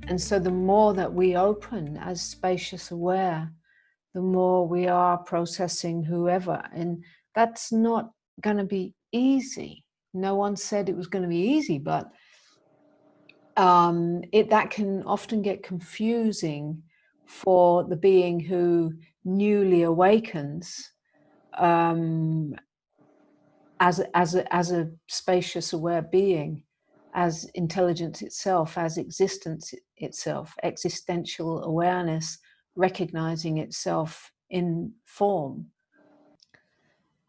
And so the more that we open as spacious aware, the more we are processing whoever. And that's not going to be easy. No one said it was going to be easy, but that can often get confusing for the being who newly awakens as a spacious aware being, as intelligence itself, as existence itself, existential awareness, recognizing itself in form.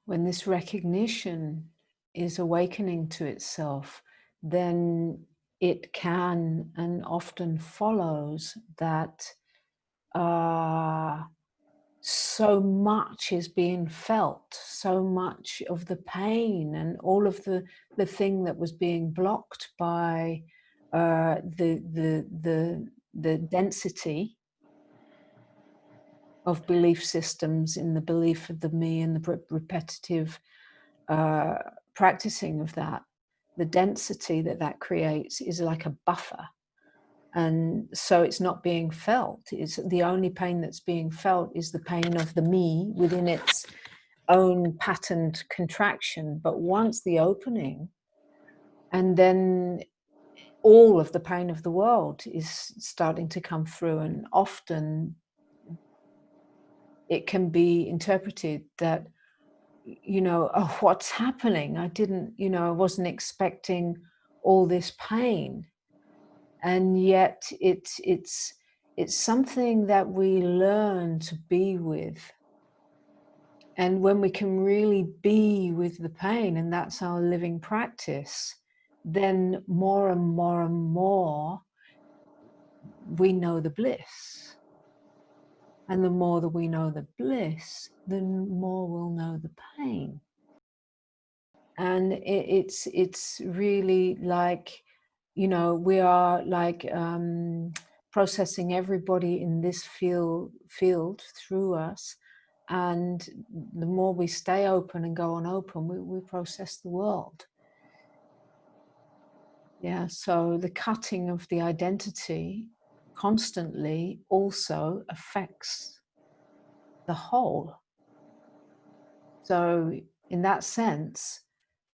When this recognition is awakening to itself, then it can and often follows that so much is being felt, so much of the pain and all of the thing that was being blocked by the density of belief systems in the belief of the me and the repetitive practicing of that. The density that creates is like a buffer. And so it's not being felt. It's the only pain that's being felt is the pain of the me within its own patterned contraction. But once the opening, and then all of the pain of the world is starting to come through, and often it can be interpreted that, oh, what's happening? I didn't, I wasn't expecting all this pain. And yet it's something that we learn to be with. And when we can really be with the pain, and that's our living practice, then more and more and more we know the bliss. And the more that we know the bliss, the more we'll know the pain. And it's really like, we are like processing everybody in this field through us. And the more we stay open and go on open, we process the world. Yeah, so the cutting of the identity constantly also affects the whole. So in that sense,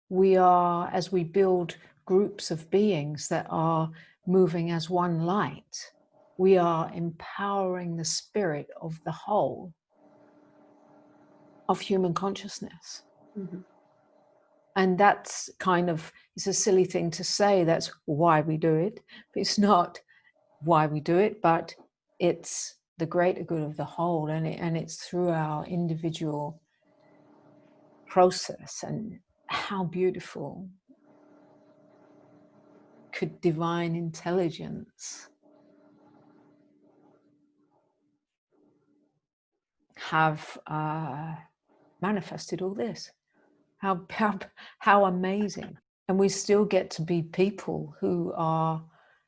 we are, as we build groups of beings that are moving as one light, we are empowering the spirit of the whole of human consciousness. Mm-hmm. And that's kind of, it's a silly thing to say, that's why we do it. But it's not why we do it, but it's the greater good of the whole, and it's through our individual process. And how beautiful could divine intelligence have manifested all this? How amazing. And we still get to be people who are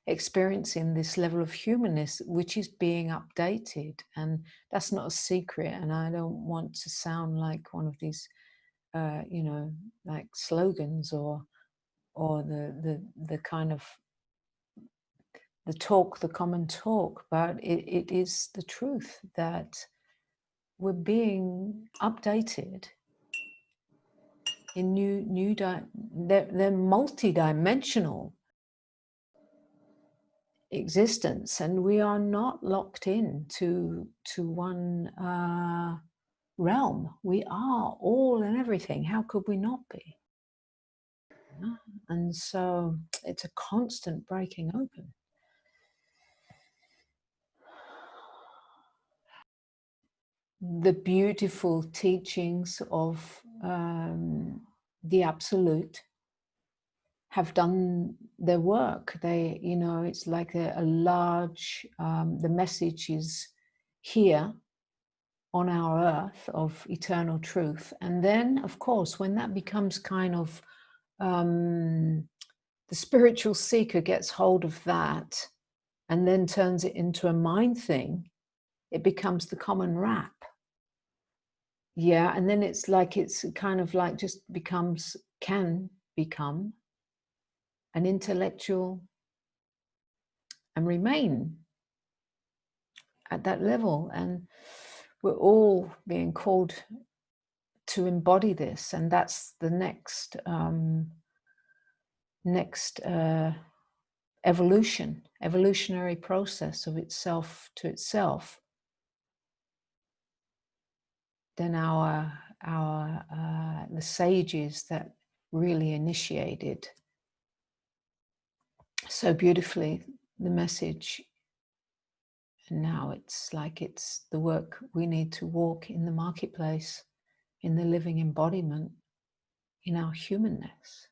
experiencing this level of humanness, which is being updated. And that's not a secret. And I don't want to sound like one of these, like slogans or the kind of the common talk, but it is the truth that we're being updated in they're multi-dimensional existence, and we are not locked in to one realm. We are all and everything. How could we not be? And so it's a constant breaking open. The beautiful teachings of the Absolute have done their work. They, it's like a large, the message is here on our earth of eternal truth. And then, of course, when that becomes kind of, the spiritual seeker gets hold of that and then turns it into a mind thing, it becomes the common rap. Yeah, and then it's kind of like just can become an intellectual and remain at that level. And we're all being called to embody this, and that's the next evolutionary process of itself to itself. Then the sages that really initiated so beautifully the message, and now it's like it's the work we need to walk in the marketplace, in the living embodiment, in our humanness.